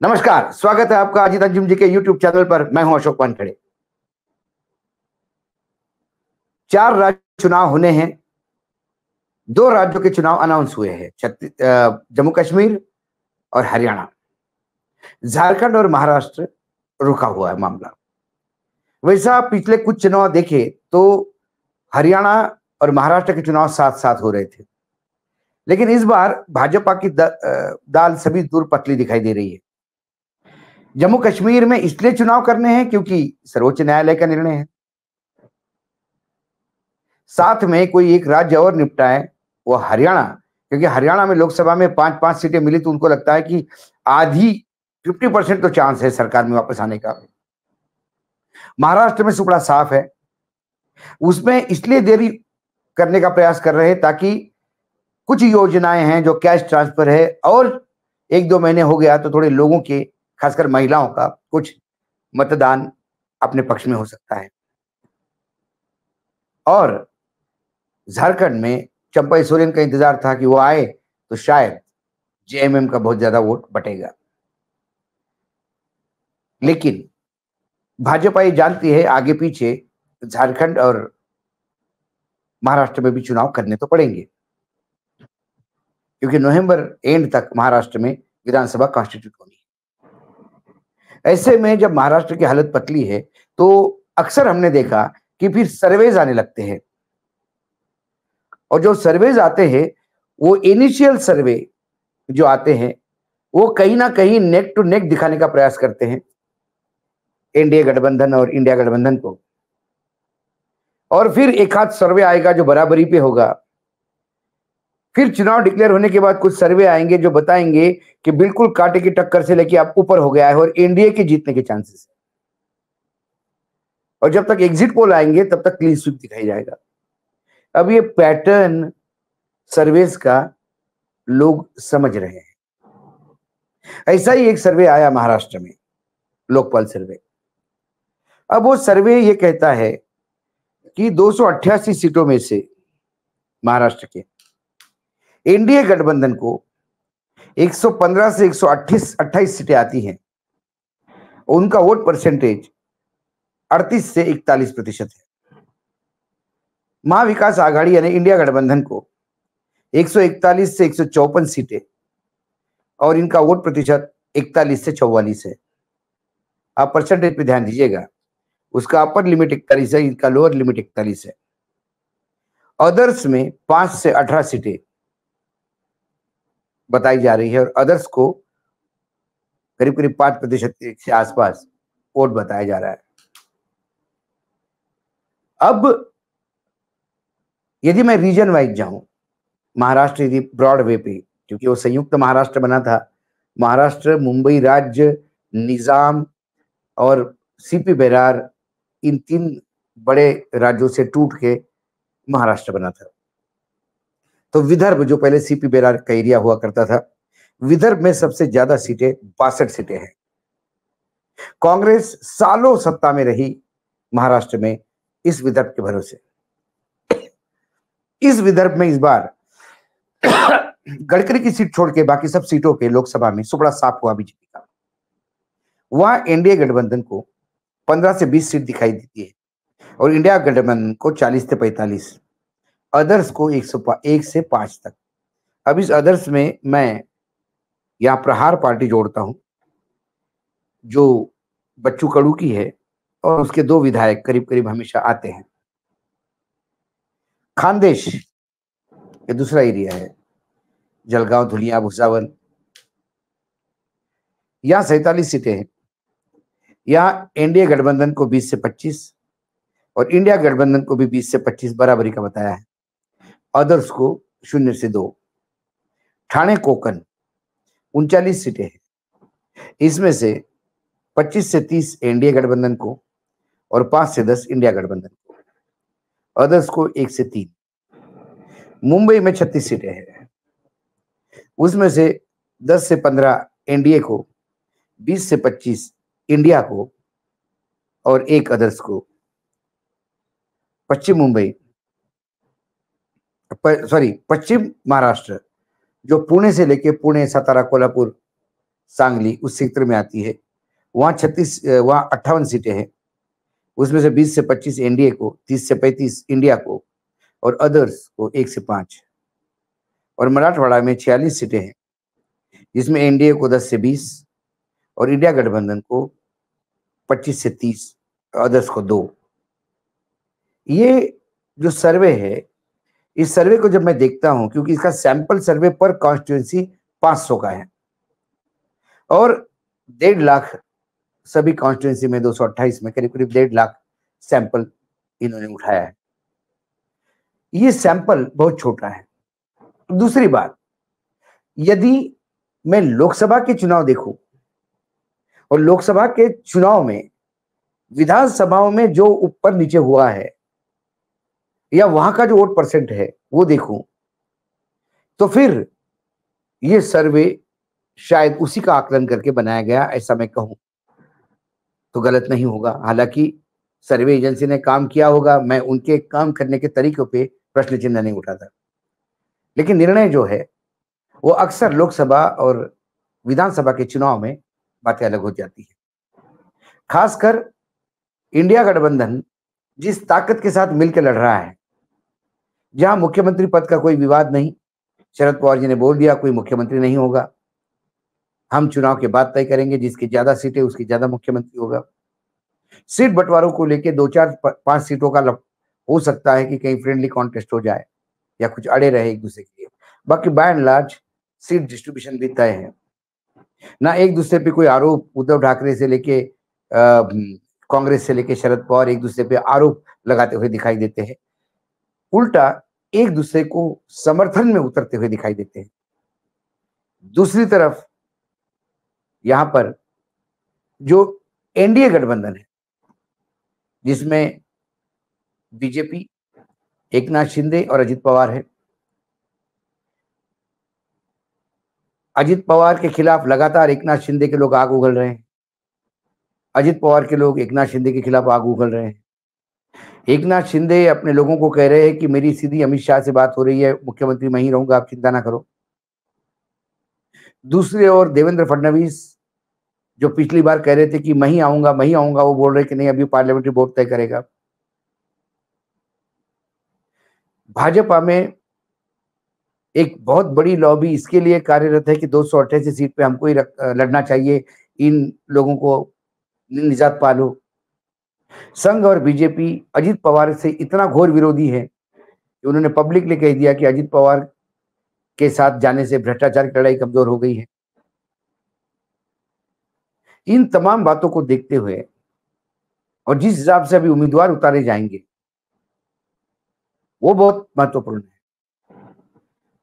नमस्कार, स्वागत है आपका अजीत अंजुम जी के YouTube चैनल पर। मैं हूं अशोक वानखेड़े। 4 राज्य चुनाव होने हैं। 2 राज्यों के चुनाव अनाउंस हुए हैं, जम्मू कश्मीर और हरियाणा। झारखंड और महाराष्ट्र रुका हुआ है मामला। वैसा पिछले कुछ चुनाव देखे तो हरियाणा और महाराष्ट्र के चुनाव साथ-साथ हो रहे थे, लेकिन इस बार भाजपा की दाल सभी दूर पतली दिखाई दे रही है। जम्मू कश्मीर में इसलिए चुनाव करने हैं क्योंकि सर्वोच्च न्यायालय का निर्णय है। साथ में कोई एक राज्य और निपटाए, वो हरियाणा, क्योंकि हरियाणा में लोकसभा में 5-5 सीटें मिली तो उनको लगता है कि आधी 50% तो चांस है सरकार में वापस आने का। महाराष्ट्र में सुपड़ा साफ है, उसमें इसलिए देरी करने का प्रयास कर रहे हैं ताकि कुछ योजनाएं हैं जो कैश ट्रांसफर है, और 1-2 महीने हो गया तो थोड़े लोगों के, खासकर महिलाओं का कुछ मतदान अपने पक्ष में हो सकता है। और झारखंड में चंपई सोरेन का इंतजार था कि वो आए तो शायद जेएमएम का बहुत ज्यादा वोट बटेगा, लेकिन भाजपा ये जानती है आगे पीछे झारखंड और महाराष्ट्र में भी चुनाव करने तो पड़ेंगे, क्योंकि नवंबर एंड तक महाराष्ट्र में विधानसभा कॉन्स्टिट्यूट होनी है। ऐसे में जब महाराष्ट्र की हालत पतली है तो अक्सर हमने देखा कि फिर सर्वेज आने लगते हैं, और जो सर्वेज आते हैं वो इनिशियल सर्वे जो आते हैं वो कहीं ना कहीं नेक टू नेक दिखाने का प्रयास करते हैं एनडीए गठबंधन और इंडिया गठबंधन को, और फिर एक आध सर्वे आएगा जो बराबरी पे होगा। फिर चुनाव डिक्लेयर होने के बाद कुछ सर्वे आएंगे जो बताएंगे कि बिल्कुल कांटे की टक्कर से लेके आप ऊपर हो गया है और एनडीए के जीतने के चांसेस है। और जब तक एग्जिट पोल आएंगे तब तक क्लीन स्वीप दिखाई जाएगा। अब ये पैटर्न सर्वेस का लोग समझ रहे हैं। ऐसा ही एक सर्वे आया महाराष्ट्र में, लोकपाल सर्वे। अब वो सर्वे ये कहता है कि 288 सीटों में से महाराष्ट्र के एनडीए गठबंधन को 115 से 128 सीटें आती हैं। उनका वोट परसेंटेज 38 से 41% है। महाविकास आघाड़ी यानी इंडिया गठबंधन को 141 से 154 सीटें, और इनका वोट प्रतिशत 41 से 44 है। आप परसेंटेज पे ध्यान दीजिएगा, उसका अपर लिमिट 41 है, इनका लोअर लिमिट 41 है। अदर्स में 5 से 18 सीटें बताई जा रही है, और अदर्स को करीब करीब 5% के आसपास वोट बताया जा रहा है। अब यदि मैं रीजन वाइज जाऊं, महाराष्ट्र यदि ब्रॉड वे पे, क्योंकि वो संयुक्त महाराष्ट्र बना था, महाराष्ट्र, मुंबई राज्य, निजाम और सीपी बेरार, इन 3 बड़े राज्यों से टूट के महाराष्ट्र बना था। तो विदर्भ, जो पहले सीपी बेरार का एरिया हुआ करता था, विदर्भ में सबसे ज्यादा सीटें 62 सीटें हैं। कांग्रेस सालों सत्ता में रही महाराष्ट्र में इस विदर्भ के भरोसे। इस विदर्भ में इस बार गडकरी की सीट छोड़ के बाकी सब सीटों पे लोकसभा में सुपड़ा साफ हुआ बीजेपी का। वहां एनडीए गठबंधन को 15 से 20 सीट दिखाई देती है, और इंडिया गठबंधन को 40 से 45, अदर्स को 101 से 5 तक। अब इस अदर्स में मैं यहां प्रहार पार्टी जोड़ता हूं, जो बच्चू कडू की है, और उसके 2 विधायक करीब करीब हमेशा आते हैं। खानदेश ये दूसरा एरिया है, जलगांव, धुलिया, भुसावल, यहां 47 सीटें हैं। यहां एनडीए गठबंधन को 20 से 25 और इंडिया गठबंधन को भी 20 से 25 बराबरी का बताया है। अदर्स को 0 से 2। ठाणे कोकन 39 सीटें हैं, इसमें से 25 से 30 एनडीए गठबंधन को और 5 से 10 इंडिया गठबंधन को। अदर्स को 1 से 3। मुंबई में 36 सीटें हैं, उसमें से 10 से 15 एनडीए को, 20 से 25 इंडिया को और 1 अदर्स को। पश्चिम महाराष्ट्र, जो पुणे से लेके पुणे, सातारा, कोल्हापुर, सांगली उस क्षेत्र में आती है, वहाँ 58 सीटें हैं। उसमें से 20 से 25 एनडीए को, 30 से 35 इंडिया को और अदर्स को 1 से 5। और मराठवाड़ा में 46 सीटें हैं, जिसमें एनडीए को 10 से 20 और इंडिया गठबंधन को 25 से 30, अदर्स को 2। ये जो सर्वे है, इस सर्वे को जब मैं देखता हूं, क्योंकि इसका सैंपल सर्वे पर कॉन्स्टिट्यूएंसी 500 का है और 1.5 लाख सभी कॉन्स्टिट्यूएंसी में 228 में करीब-करीब 1.5 लाख सैंपल इन्होंने उठाया है। ये सैंपल बहुत छोटा है। दूसरी बात, यदि मैं लोकसभा के चुनाव देखूं और लोकसभा के चुनाव में विधानसभाओं में जो ऊपर नीचे हुआ है या वहां का जो वोट परसेंट है वो देखूं, तो फिर ये सर्वे शायद उसी का आकलन करके बनाया गया, ऐसा मैं कहूं तो गलत नहीं होगा। हालांकि सर्वे एजेंसी ने काम किया होगा, मैं उनके काम करने के तरीकों पे प्रश्न चिन्ह नहीं उठाता, लेकिन निर्णय जो है वो अक्सर लोकसभा और विधानसभा के चुनाव में बातें अलग हो जाती है। खासकर इंडिया गठबंधन जिस ताकत के साथ मिलकर लड़ रहा है, जहां मुख्यमंत्री पद का कोई विवाद नहीं, शरद पवार जी ने बोल दिया कोई मुख्यमंत्री नहीं होगा, हम चुनाव के बाद तय करेंगे, जिसकी ज्यादा सीटें उसकी ज्यादा मुख्यमंत्री होगा। सीट बंटवारों को लेकर 2-4-5 सीटों का हो सकता है कि कहीं फ्रेंडली कॉन्टेस्ट हो जाए या कुछ अड़े रहे एक दूसरे के लिए, बाकी by and large seat distribution भी तय है। ना एक दूसरे पे कोई आरोप, उद्धव ठाकरे से लेके कांग्रेस से लेके शरद पवार एक दूसरे पे आरोप लगाते हुए दिखाई देते हैं, उल्टा एक दूसरे को समर्थन में उतरते हुए दिखाई देते हैं। दूसरी तरफ यहां पर जो एनडीए गठबंधन है, जिसमें बीजेपी, एकनाथ शिंदे और अजित पवार है, अजित पवार के खिलाफ लगातार एकनाथ शिंदे के लोग आग उगल रहे हैं, अजित पवार के लोग एकनाथ शिंदे के खिलाफ आग उगल रहे हैं। एकनाथ शिंदे अपने लोगों को कह रहे हैं कि मेरी सीधी अमित शाह से बात हो रही है, मुख्यमंत्री मैं ही रहूंगा, आप चिंता ना करो। दूसरी ओर देवेंद्र फडणवीस जो पिछली बार कह रहे थे कि मैं ही आऊंगा, वो बोल रहे कि नहीं, अभी पार्लियामेंट्री बोर्ड तय करेगा। भाजपा में एक बहुत बड़ी लॉबी इसके लिए कार्यरत है कि 288 सीट पे हमको ही लड़ना चाहिए, इन लोगों को निजात पालो। संघ और बीजेपी अजित पवार से इतना घोर विरोधी है कि उन्होंने पब्लिकली कह दिया कि अजित पवार के साथ जाने से भ्रष्टाचार की लड़ाई कमजोर हो गई है। इन तमाम बातों को देखते हुए और जिस हिसाब से अभी उम्मीदवार उतारे जाएंगे वो बहुत महत्वपूर्ण है।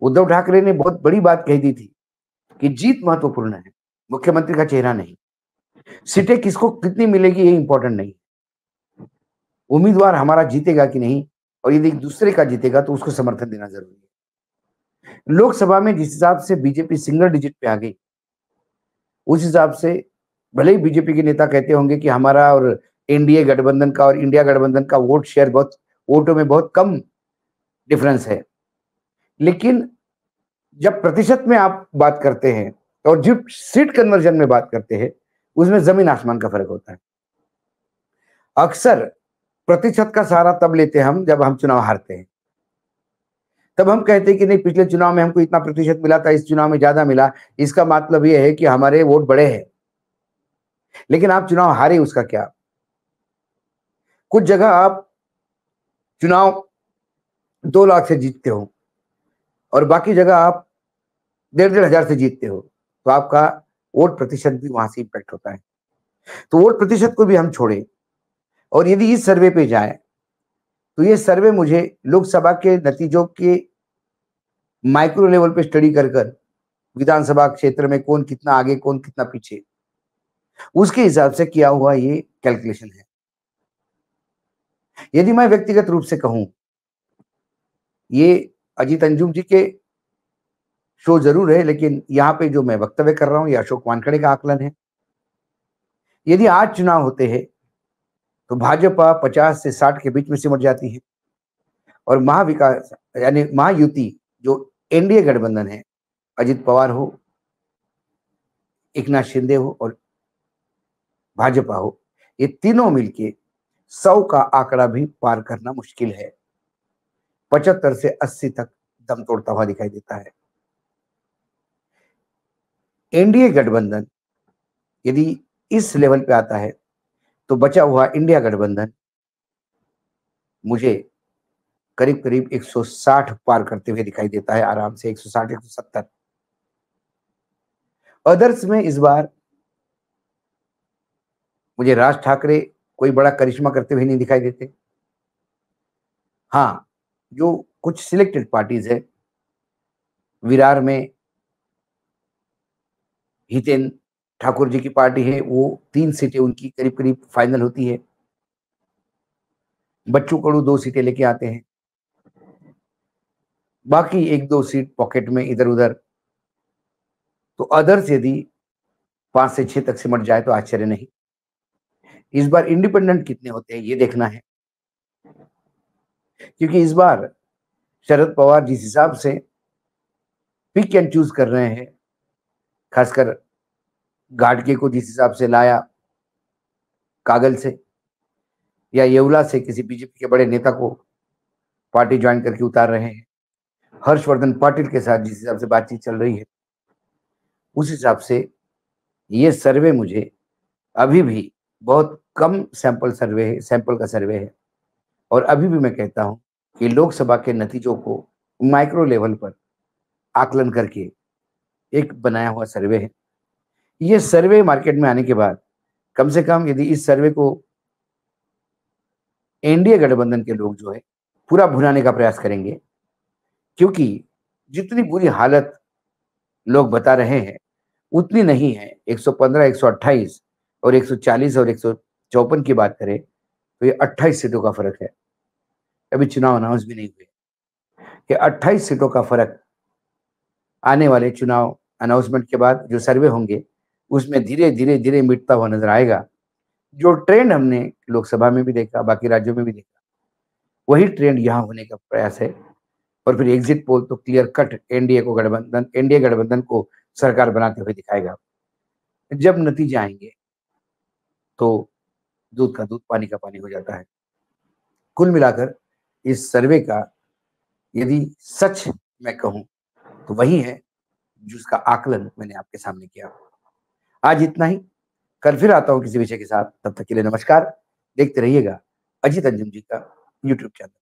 उद्धव ठाकरे ने बहुत बड़ी बात कह दी थी कि जीत महत्वपूर्ण है, मुख्यमंत्री का चेहरा नहीं। सीटें किसको कितनी मिलेगी ये इंपॉर्टेंट नहीं, उम्मीदवार हमारा जीतेगा कि नहीं, और यदि दूसरे का जीतेगा तो उसको समर्थन देना जरूरी है। लोकसभा में जिस हिसाब से बीजेपी सिंगल डिजिट पे आ गई, उस हिसाब से भले ही बीजेपी के नेता कहते होंगे कि हमारा और एनडीए गठबंधन का और इंडिया गठबंधन का वोट शेयर बहुत, वोटों में बहुत कम डिफरेंस है, लेकिन जब प्रतिशत में आप बात करते हैं और जब सीट कन्वर्जन में बात करते हैं, उसमें जमीन आसमान का फर्क होता है। अक्सर प्रतिशत का सहारा तब लेते हैं हम जब हम चुनाव हारते हैं, तब हम कहते हैं कि नहीं, पिछले चुनाव में हमको इतना प्रतिशत मिला था, इस चुनाव में ज्यादा मिला, इसका मतलब यह है कि हमारे वोट बड़े हैं। लेकिन आप चुनाव हारे, उसका क्या? कुछ जगह आप चुनाव 2 लाख से जीतते हो और बाकी जगह आप 1,500 हजार से जीतते हो, तो आपका वोट प्रतिशत भी वहां से इम्पैक्ट होता है। तो वोट प्रतिशत को भी हम छोड़े और यदि इस सर्वे पे जाए तो ये सर्वे मुझे लोकसभा के नतीजों के माइक्रो लेवल पे स्टडी कर कर विधानसभा क्षेत्र में कौन कितना आगे कौन कितना पीछे, उसके हिसाब से किया हुआ ये कैलकुलेशन है। यदि मैं व्यक्तिगत रूप से कहूं, ये अजीत अंजुम जी के शो जरूर है, लेकिन यहाँ पे जो मैं वक्तव्य कर रहा हूं ये अशोक वानखेड़े का आकलन है। यदि आज चुनाव होते हैं तो भाजपा 50 से 60 के बीच में सिमट जाती है और महाविकास यानी महायुति जो एनडीए गठबंधन है, अजित पवार हो, एकनाथ शिंदे हो और भाजपा हो, ये तीनों मिलके 100 का आंकड़ा भी पार करना मुश्किल है। 75 से 80 तक दम तोड़ता हुआ दिखाई देता है। एनडीए गठबंधन यदि इस लेवल पे आता है तो बचा हुआ इंडिया गठबंधन मुझे करीब-करीब 160 पार करते हुए दिखाई देता है, आराम से 160, 170। अदर्स में इस बार मुझे राज ठाकरे कोई बड़ा करिश्मा करते हुए नहीं दिखाई देते। हाँ, जो कुछ सिलेक्टेड पार्टीज़ है, विरार में हितेन ठाकुर जी की पार्टी है, वो 3 सीटें उनकी करीब-करीब फाइनल होती है। बच्चू कडू 2 सीटें लेके आते हैं। बाकी 1-2 सीट पॉकेट में इधर-उधर। तो अदर्स यदि 5 से 6 तक सिमट जाए तो आश्चर्य नहीं। इस बार इंडिपेंडेंट कितने होते हैं ये देखना है। क्योंकि इस बार शरद पवार जिस हिसाब से पिक एंड चूज़ कर रहे हैं, खासकर गाडगे को जिस हिसाब से लाया कागल से या येवला से किसी बीजेपी के बड़े नेता को पार्टी ज्वाइन करके उतार रहे हैं। हर्षवर्धन पाटिल के साथ जिस हिसाब से बातचीत चल रही है, उस हिसाब से ये सर्वे मुझे अभी भी बहुत कम सैंपल का सर्वे है और अभी भी मैं कहता हूं कि लोकसभा के नतीजों को माइक्रो लेवल पर आकलन करके एक बनाया हुआ सर्वे है। ये सर्वे मार्केट में आने के बाद कम से कम यदि इस सर्वे को एनडीए गठबंधन के लोग जो है पूरा भुनाने का प्रयास करेंगे, क्योंकि जितनी बुरी हालत लोग बता रहे हैं उतनी नहीं है। 115, 128 और 140 और 154 की बात करें तो ये 28 सीटों का फर्क है। अभी चुनाव अनाउंस भी नहीं हुए। ये 28 सीटों का फर्क आने वाले चुनाव अनाउंसमेंट के बाद जो सर्वे होंगे उसमें धीरे-धीरे मिटता हुआ नजर आएगा। जो ट्रेंड हमने लोकसभा में भी देखा, बाकी राज्यों में भी देखा, वही ट्रेंड यहाँ होने का प्रयास है। और फिर एग्जिट पोल तो क्लियर कट एनडीए गठबंधन को सरकार बनाते हुए दिखाएगा। जब नतीजे आएंगे तो दूध का दूध, पानी का पानी हो जाता है। कुल मिलाकर इस सर्वे का यदि सच मैं कहूं तो वही है जिसका आकलन मैंने आपके सामने किया। आज इतना ही। कल फिर आता हूं किसी विषय के साथ। तब तक के लिए नमस्कार। देखते रहिएगा अजीत अंजुम जी का यूट्यूब चैनल।